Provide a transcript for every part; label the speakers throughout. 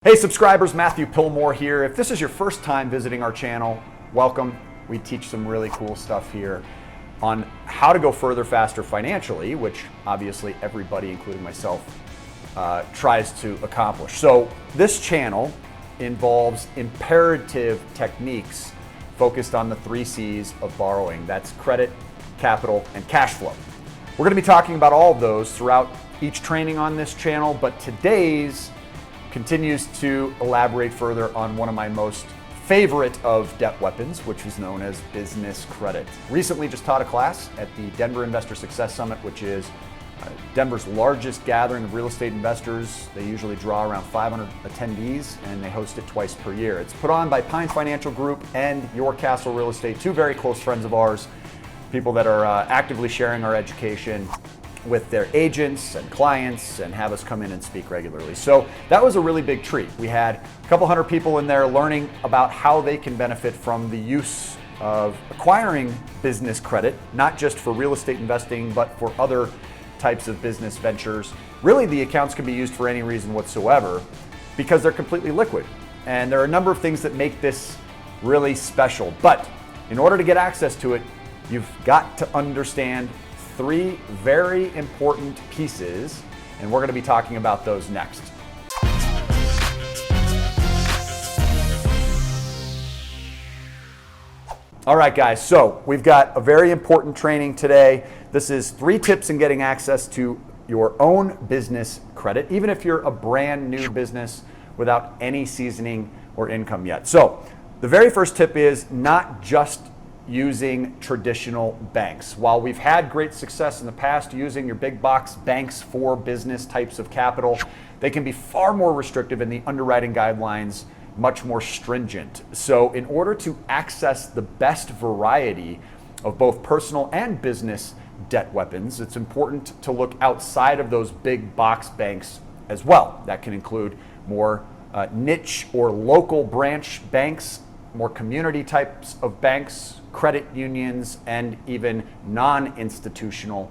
Speaker 1: Hey subscribers, Matthew Pillmore here. If this is your first time visiting our channel, welcome. We teach some really cool stuff here on how to go further, faster financially, which obviously everybody, including myself, tries to accomplish. So this channel involves imperative techniques focused on the 3 C's of borrowing. That's credit, capital, and cash flow. We're going to be talking about all of those throughout each training on this channel, but today's continues to elaborate further on one of my most favorite of debt weapons, which is known as business credit. Recently just taught a class at the Denver Investor Success Summit, which is Denver's largest gathering of real estate investors. They usually draw around 500 attendees and they host it twice per year. It's put on by Pine Financial Group and Your Castle Real Estate, 2 very close friends of ours, people that are actively sharing our education with their agents and clients and have us come in and speak regularly. So that was a really big treat. We had a couple hundred people in there learning about how they can benefit from the use of acquiring business credit, not just for real estate investing, but for other types of business ventures. Really, the accounts can be used for any reason whatsoever because they're completely liquid. And there are a number of things that make this really special. But in order to get access to it, you've got to understand 3 very important pieces, and we're going to be talking about those next. All right, guys, so we've got a very important training today. This is 3 tips in getting access to your own business credit, even if you're a brand new business without any seasoning or income yet. So the very first tip is not just using traditional banks. While we've had great success in the past using your big box banks for business types of capital, they can be far more restrictive and the underwriting guidelines much more stringent. So in order to access the best variety of both personal and business debt weapons, it's important to look outside of those big box banks as well. That can include more niche or local branch banks, more community types of banks, credit unions, and even non-institutional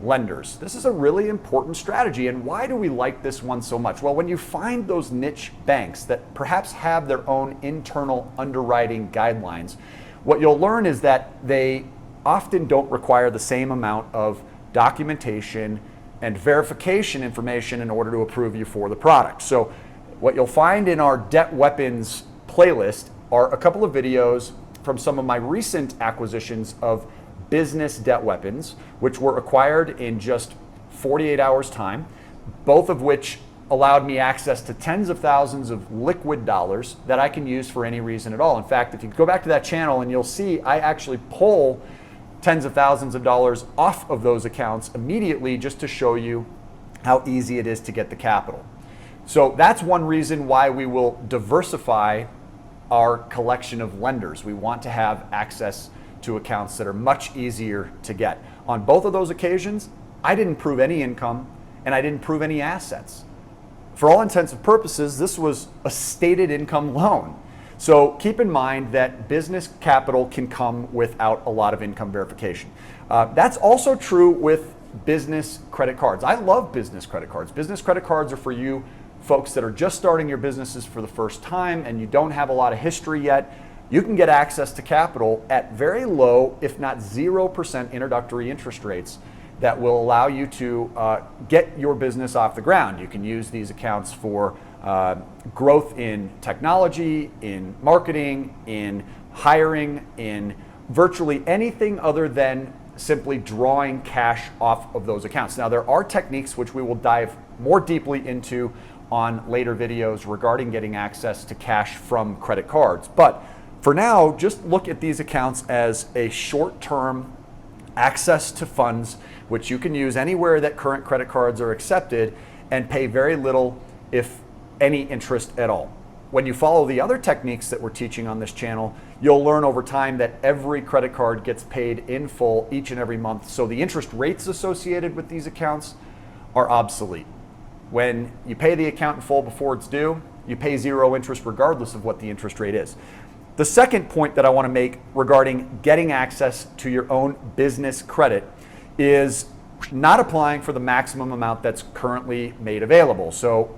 Speaker 1: lenders. This is a really important strategy. And why do we like this one so much? Well, when you find those niche banks that perhaps have their own internal underwriting guidelines, what you'll learn is that they often don't require the same amount of documentation and verification information in order to approve you for the product. So what you'll find in our debt weapons playlist are a couple of videos from some of my recent acquisitions of business debt weapons, which were acquired in just 48 hours time, both of which allowed me access to tens of thousands of liquid dollars that I can use for any reason at all. In fact, if you go back to that channel and you'll see I actually pull tens of thousands of dollars off of those accounts immediately just to show you how easy it is to get the capital. So that's one reason why we will diversify our collection of lenders. We want to have access to accounts that are much easier to get. On both of those occasions, I didn't prove any income and I didn't prove any assets. For all intents and purposes, this was a stated income loan. So keep in mind that business capital can come without a lot of income verification. That's also true with business credit cards. I love business credit cards. Business credit cards are for you folks that are just starting your businesses for the first time and you don't have a lot of history yet. You can get access to capital at very low, if not 0% introductory interest rates that will allow you to get your business off the ground. You can use these accounts for growth in technology, in marketing, in hiring, in virtually anything other than simply drawing cash off of those accounts. Now, there are techniques which we will dive more deeply into on later videos regarding getting access to cash from credit cards. But for now, just look at these accounts as a short-term access to funds which you can use anywhere that current credit cards are accepted and pay very little, if any, interest at all. When you follow the other techniques that we're teaching on this channel, you'll learn over time that every credit card gets paid in full each and every month. So the interest rates associated with these accounts are obsolete. When you pay the account in full before it's due, you pay 0 interest regardless of what the interest rate is. The second point that I want to make regarding getting access to your own business credit is not applying for the maximum amount that's currently made available. So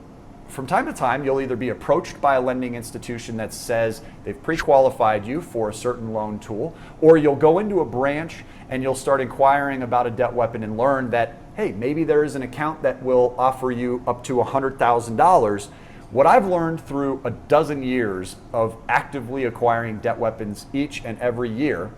Speaker 1: from time to time, you'll either be approached by a lending institution that says they've pre-qualified you for a certain loan tool, or you'll go into a branch and you'll start inquiring about a debt weapon and learn that, hey, maybe there is an account that will offer you up to $100,000. What I've learned through a dozen years of actively acquiring debt weapons each and every year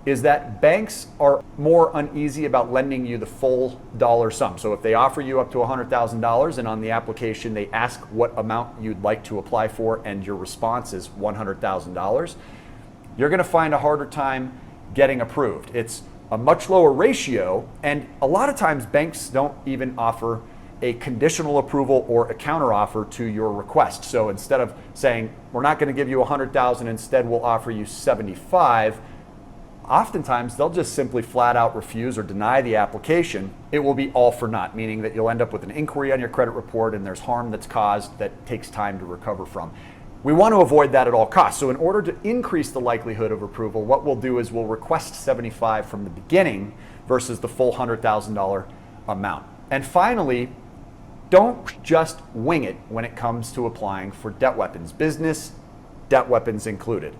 Speaker 1: is that banks are more uneasy about lending you the full dollar sum. So if they offer you up to $100,000 and on the application they ask what amount you'd like to apply for and your response is $100,000, you're gonna find a harder time getting approved. It's a much lower ratio, and a lot of times banks don't even offer a conditional approval or a counteroffer to your request. So instead of saying, we're not gonna give you $100,000, instead we'll offer you 75, oftentimes they'll just simply flat out refuse or deny the application. It will be all for naught, meaning that you'll end up with an inquiry on your credit report and there's harm that's caused that takes time to recover from. We want to avoid that at all costs. So in order to increase the likelihood of approval, what we'll do is we'll request 75 from the beginning versus the full $100,000 amount. And finally, don't just wing it when it comes to applying for debt weapons, business debt weapons included.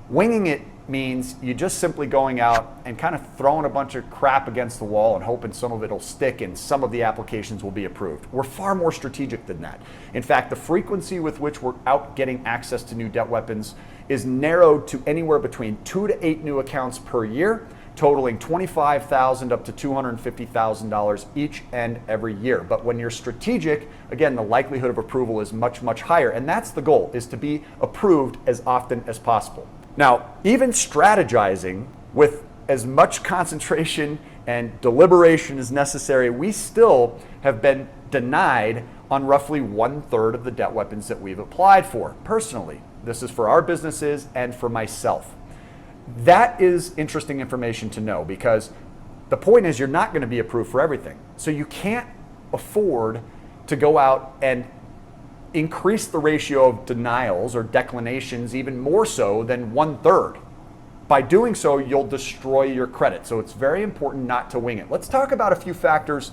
Speaker 1: Winging it means you just simply going out and kind of throwing a bunch of crap against the wall and hoping some of it will stick and some of the applications will be approved. We're far more strategic than that. In fact, the frequency with which we're out getting access to new debt weapons is narrowed to anywhere between 2 to 8 new accounts per year, totaling $25,000 up to $250,000 each and every year. But when you're strategic, again, the likelihood of approval is much, much higher. And that's the goal, is to be approved as often as possible. Now, even strategizing with as much concentration and deliberation as necessary, we still have been denied on roughly 1/3 of the debt weapons that we've applied for personally. This is for our businesses and for myself. That is interesting information to know, because the point is you're not going to be approved for everything. So you can't afford to go out and increase the ratio of denials or declinations even more so than 1/3. By doing so, you'll destroy your credit. So it's very important not to wing it. Let's talk about a few factors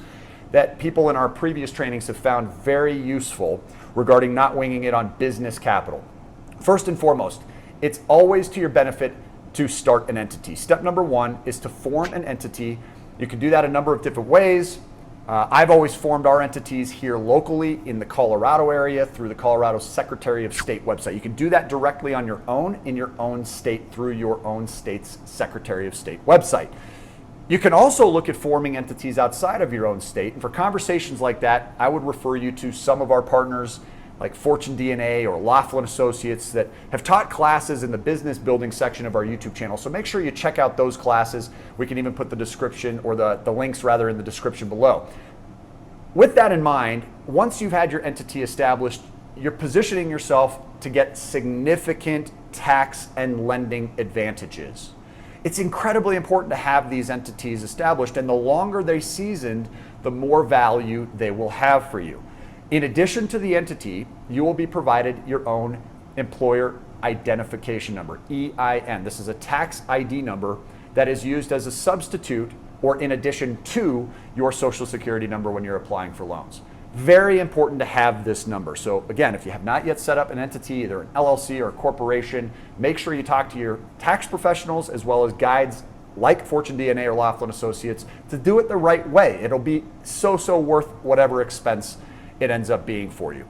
Speaker 1: that people in our previous trainings have found very useful regarding not winging it on business capital. First and foremost, it's always to your benefit to start an entity. Step number one is to form an entity. You can do that a number of different ways. I've always formed our entities here locally in the Colorado area through the Colorado Secretary of State website. You can do that directly on your own in your own state through your own state's Secretary of State website. You can also look at forming entities outside of your own state. And for conversations like that, I would refer you to some of our partners like Fortune DNA or Laughlin Associates that have taught classes in the business building section of our YouTube channel. So make sure you check out those classes. We can even put the description or the links rather in the description below. With that in mind, once you've had your entity established, you're positioning yourself to get significant tax and lending advantages. It's incredibly important to have these entities established, and the longer they're seasoned, the more value they will have for you. In addition to the entity, you will be provided your own employer identification number, EIN. This is a tax ID number that is used as a substitute or in addition to your Social Security number when you're applying for loans. Very important to have this number. So again, if you have not yet set up an entity, either an LLC or a corporation, make sure you talk to your tax professionals as well as guides like Fortune DNA or Laughlin Associates to do it the right way. It'll be so worth whatever expense it ends up being for you.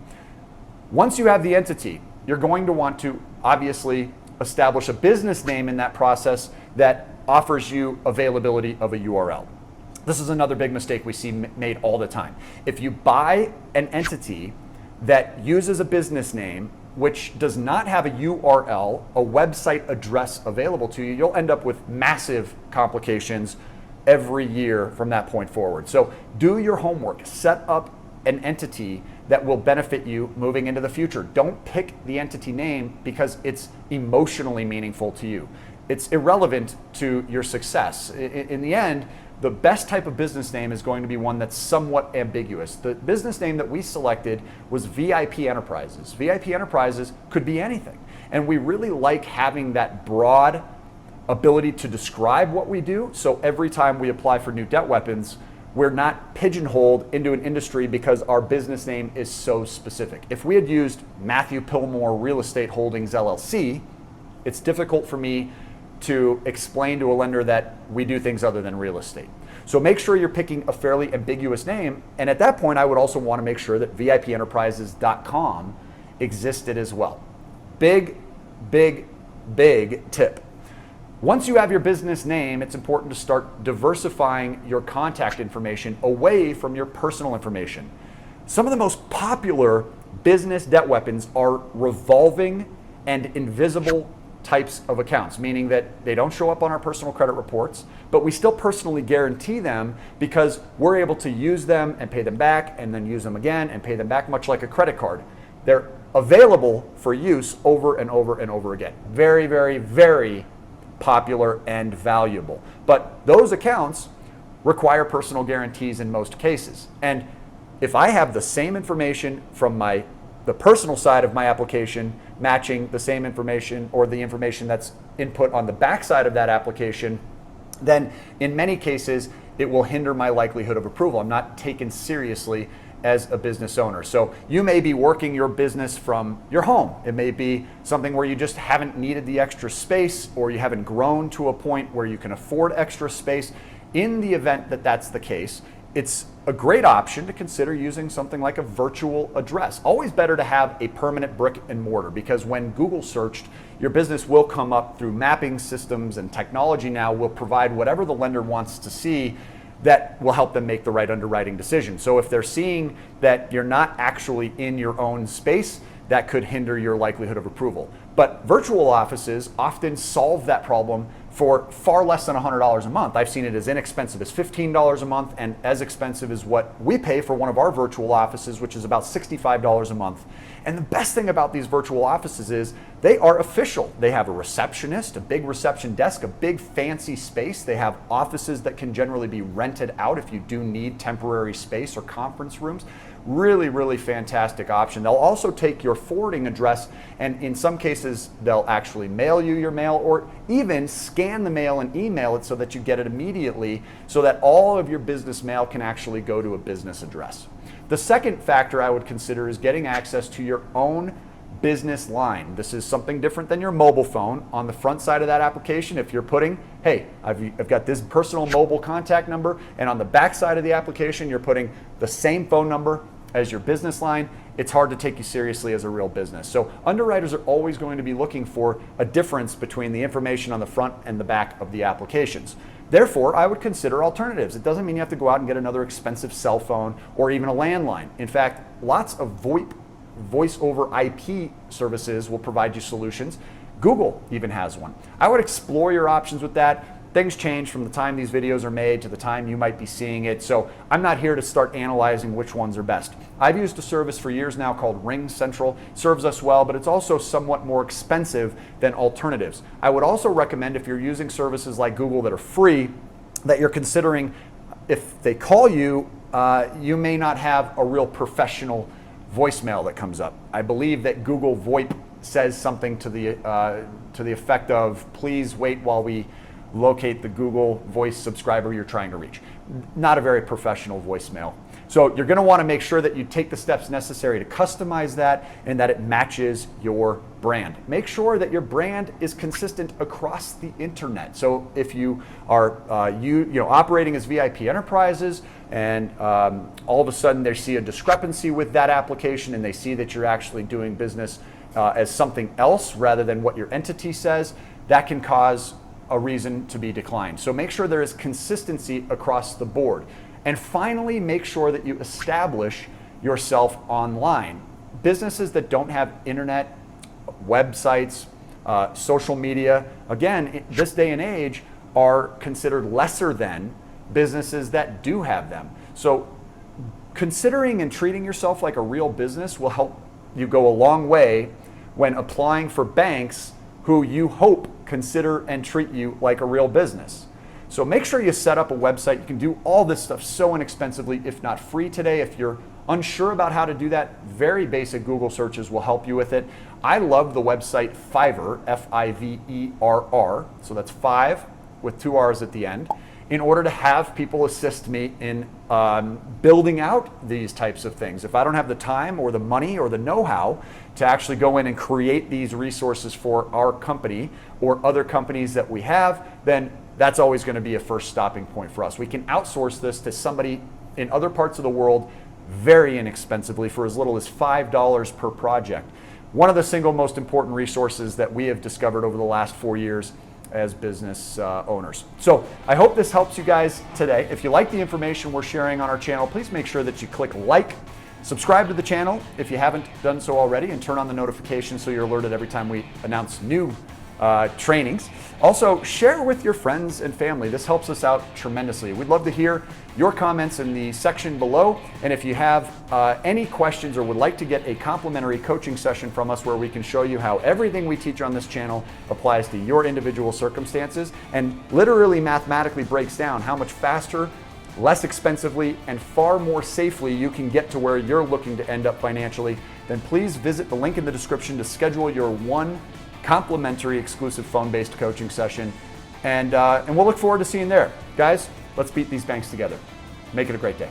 Speaker 1: Once you have the entity, you're going to want to obviously establish a business name in that process that offers you availability of a URL. This is another big mistake we see made all the time. If you buy an entity that uses a business name which does not have a URL, a website address available to you, you'll end up with massive complications every year from that point forward. So do your homework, set up an entity that will benefit you moving into the future. Don't pick the entity name because it's emotionally meaningful to you. It's irrelevant to your success. In the end, the best type of business name is going to be one that's somewhat ambiguous. The business name that we selected was VIP Enterprises. VIP Enterprises could be anything. And we really like having that broad ability to describe what we do. So every time we apply for new debt weapons, we're not pigeonholed into an industry because our business name is so specific. If we had used Matthew Pillmore Real Estate Holdings LLC, it's difficult for me to explain to a lender that we do things other than real estate. So make sure you're picking a fairly ambiguous name. And at that point, I would also want to make sure that VIPenterprises.com existed as well. Big, big, big tip. Once you have your business name, it's important to start diversifying your contact information away from your personal information. Some of the most popular business debt weapons are revolving and invisible types of accounts, meaning that they don't show up on our personal credit reports, but we still personally guarantee them because we're able to use them and pay them back and then use them again and pay them back, much like a credit card. They're available for use over and over and over again. Very, very, very popular and valuable. But those accounts require personal guarantees in most cases. And if I have the same information from the personal side of my application matching the same information or the information that's input on the back side of that application, then in many cases it will hinder my likelihood of approval. I'm not taken seriously as a business owner. So you may be working your business from your home. It may be something where you just haven't needed the extra space, or you haven't grown to a point where you can afford extra space. In the event that that's the case, it's a great option to consider using something like a virtual address. Always better to have a permanent brick and mortar, because when Google searched, your business will come up through mapping systems, and technology now will provide whatever the lender wants to see that will help them make the right underwriting decision. So if they're seeing that you're not actually in your own space, that could hinder your likelihood of approval. But virtual offices often solve that problem for far less than $100 a month. I've seen it as inexpensive as $15 a month and as expensive as what we pay for one of our virtual offices, which is about $65 a month. And the best thing about these virtual offices is they are official. They have a receptionist, a big reception desk, a big fancy space. They have offices that can generally be rented out if you do need temporary space or conference rooms. Really, really fantastic option. They'll also take your forwarding address, and in some cases, they'll actually mail you your mail, or even scan the mail and email it so that you get it immediately, so that all of your business mail can actually go to a business address. The second factor I would consider is getting access to your own business line. This is something different than your mobile phone. On the front side of that application, if you're putting, hey, I've got this personal mobile contact number, and on the back side of the application, you're putting the same phone number as your business line, it's hard to take you seriously as a real business. So underwriters are always going to be looking for a difference between the information on the front and the back of the applications. Therefore, I would consider alternatives. It doesn't mean you have to go out and get another expensive cell phone or even a landline. In fact, lots of voice over IP services will provide you solutions. Google even has one. I would explore your options with that. Things change from the time these videos are made to the time you might be seeing it. So I'm not here to start analyzing which ones are best. I've used a service for years now called Ring Central. Serves us well, but it's also somewhat more expensive than alternatives. I would also recommend, if you're using services like Google that are free, that you're considering, if they call you, you may not have a real professional voicemail that comes up. I believe that Google VoIP says something to the effect of, please wait while we locate the Google Voice subscriber you're trying to reach. Not a very professional voicemail. So you're going to want to make sure that you take the steps necessary to customize that and that it matches your brand. Make sure that your brand is consistent across the internet. So if you are operating as VIP Enterprises, and all of a sudden they see a discrepancy with that application, and they see that you're actually doing business as something else rather than what your entity says, that can cause a reason to be declined. So make sure there is consistency across the board. And finally, make sure that you establish yourself online. Businesses that don't have internet, websites, social media, again, in this day and age, are considered lesser than businesses that do have them. So considering and treating yourself like a real business will help you go a long way when applying for banks who you hope consider and treat you like a real business. So make sure you set up a website. You can do all this stuff so inexpensively, if not free today. If you're unsure about how to do that, very basic Google searches will help you with it. I love the website Fiverr, Fiverr. So that's 5 with 2 R's at the end. in order to have people assist me in building out these types of things. If I don't have the time or the money or the know-how to actually go in and create these resources for our company or other companies that we have, then that's always going to be a first stopping point for us. We can outsource this to somebody in other parts of the world very inexpensively for as little as $5 per project. One of the single most important resources that we have discovered over the last 4 years as business owners. So I hope this helps you guys today. If you like the information we're sharing on our channel, please make sure that you click like, subscribe to the channel if you haven't done so already, and turn on the notifications so you're alerted every time we announce new trainings. Also, share with your friends and family. This helps us out tremendously. We'd love to hear your comments in the section below. And if you have any questions or would like to get a complimentary coaching session from us where we can show you how everything we teach on this channel applies to your individual circumstances and literally mathematically breaks down how much faster, less expensively, and far more safely you can get to where you're looking to end up financially, then please visit the link in the description to schedule your one complimentary exclusive phone-based coaching session, and we'll look forward to seeing you there. Guys, let's beat these banks together. Make it a great day.